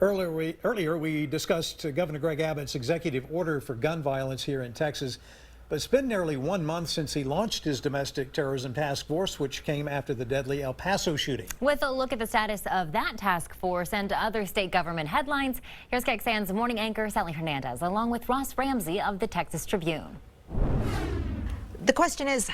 Earlier we discussed Governor Greg Abbott's executive order for gun violence here in Texas. But it's been nearly 1 month since he launched his domestic terrorism task force, which came after the deadly El Paso shooting. With a look at the status of that task force and other state government headlines, here's KXAN's morning anchor, Sally Hernandez, along with Ross Ramsey of the Texas Tribune. The question is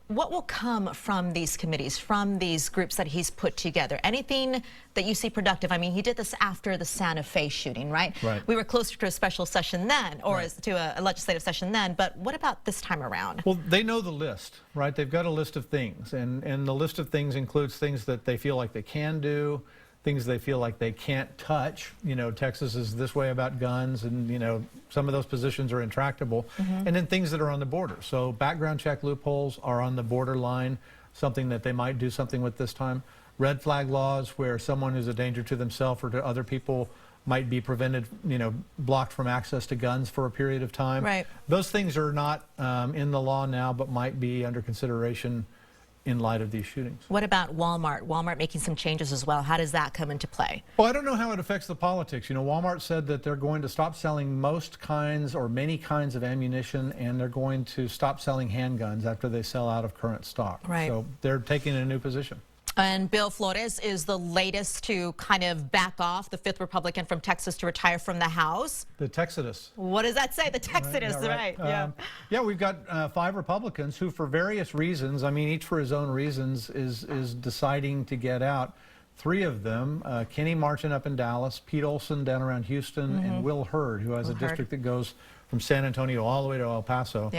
what will come from these committees, from these groups that he's put together? Anything that you see productive? I mean, he did this after the Santa Fe shooting, right? We were closer to a special session then, or to a legislative session then, but what about this time around? Well, they know the list, right? They've got a list of things, and the list of things includes things that they feel like they can do, things they feel like they can't touch. You know, Texas is this way about guns, and, you know, some of those positions are intractable. And then things that are on the border. So background check loopholes are on the borderline, something that they might do something with this time. Red flag laws where someone who's a danger to themselves or to other people might be prevented, you know, blocked from access to guns for a period of time. Those things are not in the law now, but might be under consideration in light of these shootings. What about Walmart? Walmart making some changes as well. How does that come into play? Well, I don't know how it affects the politics. You know, Walmart said that they're going to stop selling most kinds or many kinds of ammunition, and they're going to stop selling handguns after they sell out of current stock. So they're taking a new position. And Bill Flores is the latest to kind of back off, the 5th Republican from Texas to retire from the House. The Texodus. What does that say? The Texodus, right? Yeah, we've got 5 Republicans who, for various reasons, I mean, each for his own reasons, is deciding to get out. 3 of them, Kenny Marchant up in Dallas, Pete Olson down around Houston, and Will Hurd, who has a district that goes from San Antonio all the way to El Paso,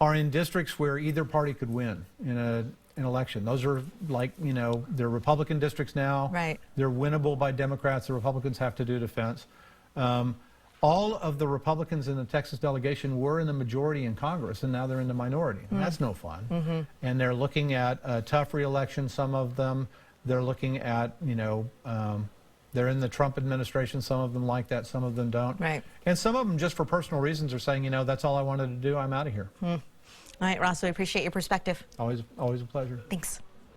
are in districts where either party could win in an election. Those are, like, you know, they're Republican districts now. They're winnable by Democrats. The Republicans have to do defense. All of the Republicans in the Texas delegation were in the majority in Congress, and now they're in the minority. And that's no fun. And they're looking at a tough re-election, some of them. They're looking at, you know, they're in the Trump administration. Some of them like that, some of them don't. And some of them, just for personal reasons, are saying, you know, that's all I wanted to do. I'm out of here. All right, Ross, we appreciate your perspective. Always a pleasure. Thanks.